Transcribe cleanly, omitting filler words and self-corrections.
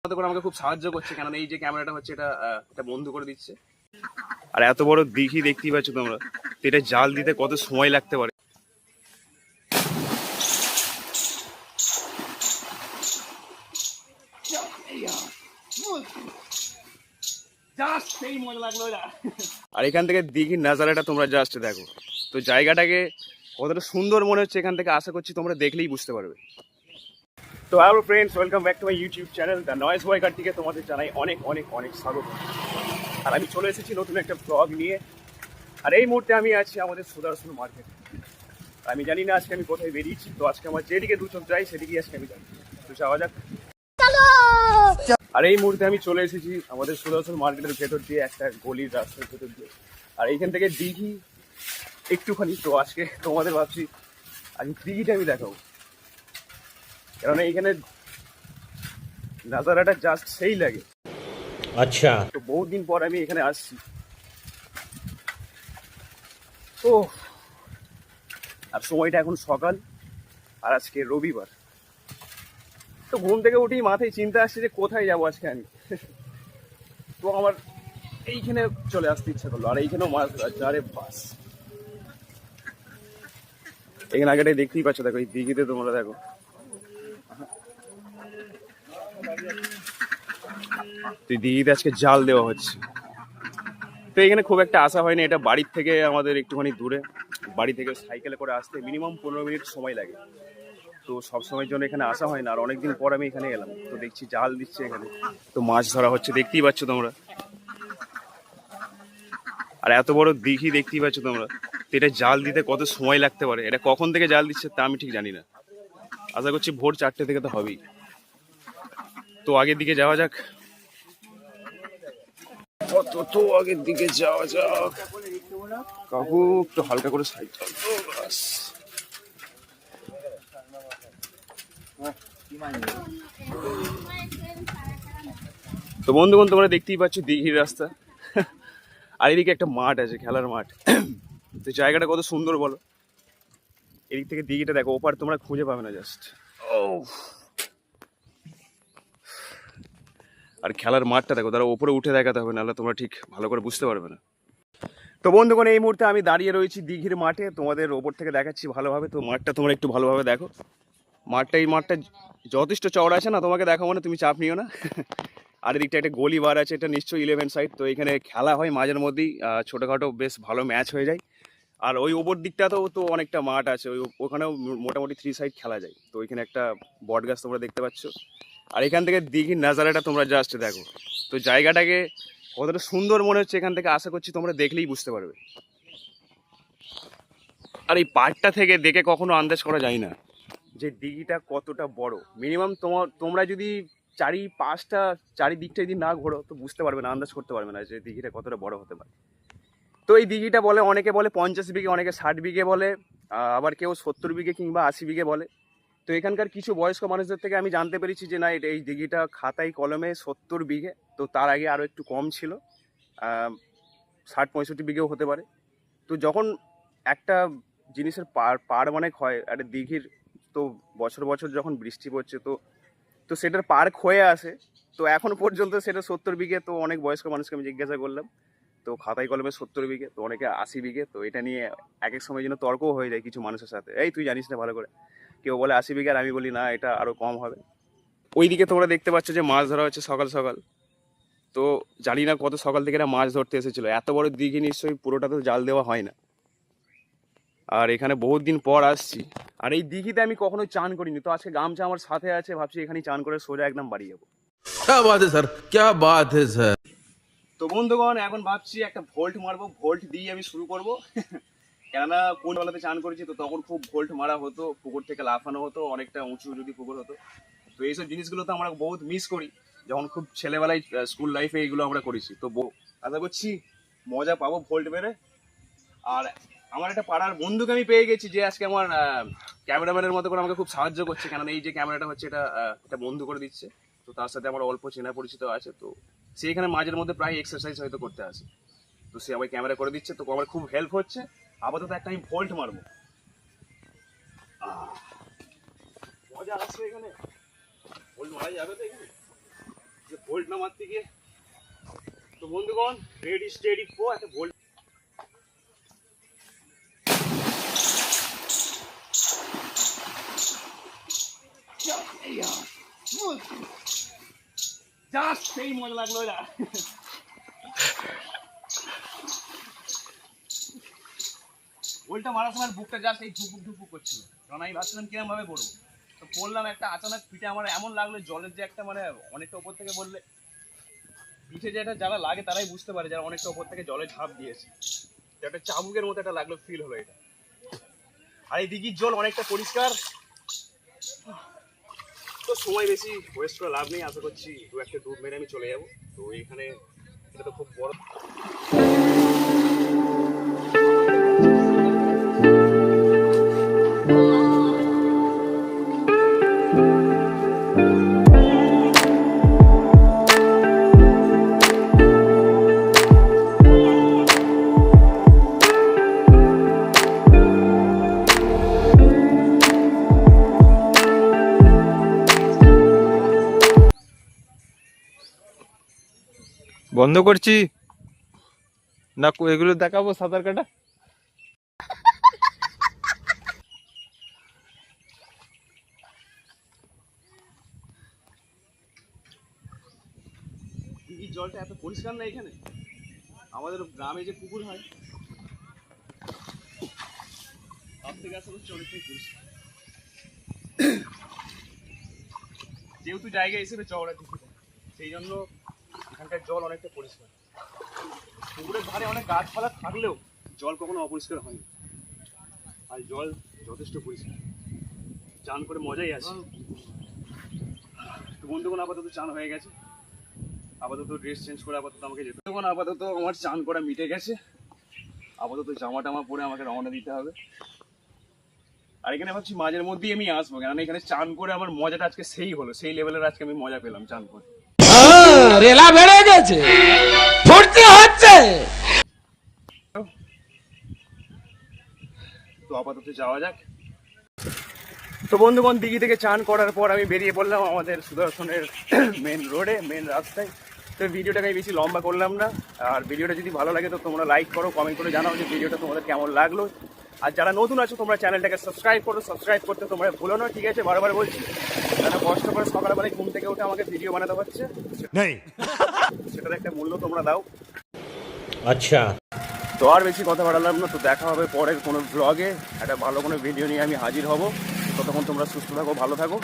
করে আমাকে খুব সাহায্য করছে, কারণ এই যে ক্যামেরাটা হচ্ছে এটা বন্ধ করে দিচ্ছে। আর এত বড় দিঘি দেখতেই পাচ্ছ তোমরা, তো এটা জাল দিতে কত সময় লাগতে পারে। আর এখান থেকে দিঘির নাজারাটা তোমরা জাস্ট দেখো, তো জায়গাটাকে কতটা সুন্দর মনে হচ্ছে এখান থেকে, আশা করছি তোমরা দেখলেই বুঝতে পারবে। তো hello friends, welcome back to my YouTube channel the noise বয়কার থেকে তোমাদের জানাই অনেক অনেক অনেক স্বাগত। আর আমি চলে এসেছি নতুন একটা ব্লগ নিয়ে। আর এই মুহূর্তে আমি আছি আমাদের সুদর্শন মার্কেট। আমি জানি না আজকে আমি কোথায় বেরিয়েছি, তো আজকে আমার যেদিকে দু চোখ যাই সেদিকেই আজকে আমি যাই। তো যাওয়া যাক। আর এই মুহূর্তে আমি চলে এসেছি আমাদের সুদর্শন মার্কেটের ভেতর দিয়ে, একটা গলির রাস্তার ভেতর দিয়ে। আর এইখান থেকে দিঘি একটুখানি, তো আজকে তোমাদের ভাবছি আজকে দিঘিটা আমি দেখাবো, কারণ এইখানে নাজারাটা জাস্ট সেই লাগে। আচ্ছা, তো বহুত দিন পর আমি এখানে আসছি। ও, আর সময়টা এখন সকাল, আর আজকে রবিবার। তো ঘুম থেকে উঠেই মাথায় চিন্তা আসছে যে কোথায় যাবো আজকে আমি। তো আমার এইখানে চলে আসতে ইচ্ছা করলো। আর এইখানেও মাছ ধরাচ্ছে, আরে বাস। এখানে আগেটাই দেখতেই পাচ্ছ, দেখো এই দিঘিতে তোমরা দেখো, তো দিঘিতে আজকে জাল দেওয়া হচ্ছে। তো এখানে খুব একটা আসা হয়নি, এটা বাড়ির থেকে আমাদের একটুখানি দূরে। বাড়ি থেকে সাইকেলে করে আসতে মিনিমাম 15 মিনিট সময় লাগে। তো সব সময়ের জন্য এখানে আসা হয় না, আর অনেকদিন পর আমি এখানে এলাম, তো দেখছি জাল দিচ্ছে এখানে, তো মাছ ধরা হচ্ছে দেখতেই পাচ্ছ তোমরা। আর এত বড় দিঘি দেখতেই পাচ্ছ তোমরা, তো এটা জাল দিতে কত সময় লাগতে পারে, এটা কখন থেকে জাল দিচ্ছে তা আমি ঠিক জানি না। আশা করছি ভোর 4টে থেকে তো হবেই। তো আগের দিকে যাওয়া যাক, তো আগের দিকে যাওয়া যাক। কাকু একটু হালকা করে সাইড। তো বন্ধুগণ, তোমরা দেখতেই পাচ্ছ দিঘির রাস্তা, আর এদিকে একটা মাঠ আছে, খেলার মাঠ। তো জায়গাটা কত সুন্দর বলো। এদিক থেকে দিঘিটা দেখো, ওপার তোমরা খুঁজে পাবে না জাস্ট। ও, আর খেলার মাঠটা দেখো, তারা ওপরে উঠে দেখাতে হবে, নাহলে তোমরা ঠিক ভালো করে বুঝতে পারবে না। তো বন্ধুগণ, এই মুহূর্তে আমি দাঁড়িয়ে রয়েছি দিঘির মাঠে, তোমাদের ওপর থেকে দেখাচ্ছি ভালোভাবে। তো মাঠটা তোমরা একটু ভালোভাবে দেখো। এই মাঠটা যথেষ্ট চওড়া আছে না, তোমাকে দেখো মানে তুমি চাপ নিও না। আর এদিকটা একটা গলি বার আছে, এটা নিশ্চয়ই 11 সাইড। তো এখানে খেলা হয় মাঝের মধ্যেই, ছোটোখাটো বেশ ভালো ম্যাচ হয়ে যায়। আর ওই ওপর দিকটাতেও তো অনেকটা মাঠ আছে, ওখানেও মোটামুটি 3 সাইড খেলা যায়। তো ওইখানে একটা বট গাছ তোমরা দেখতে পাচ্ছ। আর এখান থেকে দিঘির নাজারাটা তোমরা জাস্ট দেখো, তো জায়গাটাকে কতটা সুন্দর মনে হচ্ছে এখান থেকে, আশা করছি তোমরা দেখলেই বুঝতে পারবে। আর এই পাড়টা থেকে দেখে কখনো আন্দাজ করা যায় না যে দিঘিটা কতটা বড়। মিনিমাম তোমরা যদি চারিদিকটা যদি না ঘোরো, তো বুঝতে পারবে না, আন্দাজ করতে পারবে না যে দিঘিটা কতটা বড় হতে পারে। তো এই দিঘিটা বলে, অনেকে বলে 50 বিঘে, অনেকে 60 বিঘে বলে, আবার কেউ 70 বিঘে কিংবা 80 বিঘে বলে। তো এখানকার কিছু বয়স্ক মানুষদের থেকে আমি জানতে পেরেছি যে না, এই দিঘিটা খাতায় কলমে 70 বিঘে। তো তার আগে আরও একটু কম ছিল, 60-65 বিঘেও হতে পারে। তো যখন একটা জিনিসের পাড় অনেক হয়, একটা দিঘির, তো বছর বছর যখন বৃষ্টি পড়ছে, তো তো সেটার পাড় ক্ষয়ে আসে। তো এখন পর্যন্ত সেটা 70 বিঘে। তো অনেক বয়স্ক মানুষকে আমি জিজ্ঞাসা করলাম, তো খাতায় কলমে 70 বিঘে, তো অনেকে 80 বিঘে। তো এটা নিয়ে এক এক সময় যেন তর্কও হয়ে যায় কিছু মানুষের সাথে, এই তুই জানিস না ভালো করে। কেউ বলে 80 বিঘে, আর আমি বলি না, এটা আরও কম হবে। ওইদিকে তোমরা দেখতে পাচ্ছ যে মাছ ধরা হচ্ছে সকাল সকাল। তো জানি না কত সকাল থেকে এরা মাছ ধরতে এসেছিলো, এত বড় দিঘি নিশ্চয়ই পুরোটা তো জাল দেওয়া হয় না। আর এখানে বহুত দিন পর আসছি, আর এই দিঘিতে আমি কখনো চান করিনি। তো আজকে গামছা আমার সাথে আছে, ভাবছি এখানেই চান করে সোজা একদম বাড়ি যাবো। क्या बात है सर, क्या बात है सर। তো বন্ধুগণ, এখন ভাবছি একটা ভোল্ট মারবো, ভোল্ট দিয়ে আমি শুরু করব। কেননা কোন বেলাতে চান করেছি, তো তখন খুব ভোল্ট মারা হতো, পুকুর থেকে লাফানো হতো, অনেকটা উঁচু যদি পুকুর হতো। তো এইসব জিনিসগুলো তো আমরা বহুত মিস করি, যখন খুব ছেলেবেলায় স্কুল লাইফে এইগুলো আমরা করেছি। তো আশা করছি মজা পাবো ভোল্ট মেরে। আর আমার একটা পাড়ার বন্ধুকে আমি পেয়ে গেছি, যে আজকে আমার ক্যামেরাম্যানের মতো করে আমাকে খুব সাহায্য করছে, কারণ এই যে ক্যামেরাটা হচ্ছে এটা বন্ধ করে দিচ্ছে। তো তার সাথে আমার অল্প চেনা পরিচিত আছে। তো সে এখানে মাঝের মধ্যে প্রায় এক্সারসাইজ হয়তো করতে আসে, তো সে আমাকে ক্যামেরা করে দিচ্ছে। তো আমার খুব হেল্প হচ্ছে। আপাতত একটা আমি ভোল্ট মারবো। মজা আসছে এখানে, ভোল্ট মারা যাবে তো এখানে। ভোল্ট না মারতে গিয়ে। তো বন্ধুগণ, রেডি স্টেডি ফো, একটা ভোল্ট। জাস্ট সেই মজা লাগলো এটা। ভোল্টটা মারার সময় বুকটা জাস্ট এই ধুপুক ধুপুক করছিল, কারণ আমি ভাবছিলাম কিরম ভাবে পড়বো। তো পড়লাম, একটা আচানক পিঠে আমার এমন লাগলো, জলের যে একটা মানে অনেকটা উপর থেকে বললে পিঠে যেটা যারা লাগে তারাই বুঝতে পারে, যারা অনেকটা উপর থেকে জলে ঝাঁপ দিয়েছে, তো একটা চাবুকের মতো একটা লাগলো, ফিল হলো এটা। আর এই দিঘির জল অনেকটা পরিষ্কার। তো সময় বেশি ওয়েস্ট করে লাভ নেই, আশা করছি দু একটা ডুব মেরে আমি চলে যাবো। তো এখানে এটা তো খুব বড়। বন্ধ করছি না, এগুলো দেখাবো সাঁতার কাটা। দিঘির জলটা এত পরিষ্কার না এখানে, আমাদের গ্রামে যে পুকুর হয় তার থেকে আসলে অনেকটাই পরিষ্কার। যেহেতু জায়গা হিসেবে চওড়া দিঘিটা, সেই জন্য এখানকার জল অনেকটা পরিষ্কার। পুকুরের ধারে অনেক গাছপালা থাকলেও জল কখনো অপরিষ্কার হয়নি, আর জল যথেষ্ট পরিষ্কার, চান করে মজাই আছে। তো বন্ধুগণ, আপাতত চান হয়ে গেছে, আপাতত ড্রেস চেঞ্জ করে আপাতত আমাকে যেতে হবে। আপাতত আমার চান করা মিটে গেছে, আপাতত জামা টামা পরে আমাকে রওনা দিতে হবে। আর এখানে ভাবছি মাঝের মধ্যেই আমি আসবো, কেননা এখানে চান করে আমার মজাটা আজকে সেই হলো, সেই লেভেলের আজকে আমি মজা পেলাম চান করে। रेला बेड़े গেছে ফুটতে হচ্ছে। তো আপাতত যাওয়া যাক। তো বন্ধুগণ, দিঘি থেকে চান করার পর আমি বেরিয়ে পড়লাম আমাদের সুদর্শনের মেন রোডে, মেন রাস্তায়। তো ভিডিওটাকে বেশি লম্বা করলাম না, আর ভিডিওটা যদি ভালো লাগে তো তোমরা লাইক করো, কমেন্ট করে জানাও যে ভিডিওটা তোমাদের কেমন লাগলো। আর যারা নতুন আছো তোমরা চ্যানেলটাকে সাবস্ক্রাইব করো, সাবস্ক্রাইব করতে তোমরা ভুলো না, ঠিক আছে? বারবার বলছি, কেন কষ্ট করে সকালবেলায় ঘুম থেকে উঠে আমাকে ভিডিও বানাতে হচ্ছে, সেটার একটা মূল্য তোমরা দাও। अच्छा তো আর বেশি কথা বাড়ালাম না, তো দেখা হবে পরের কোনো ব্লগে, একটা ভালো কোনো ভিডিও নিয়ে আমি হাজির হব। ততক্ষণ তোমরা সুস্থ থাকো, ভালো থাকো।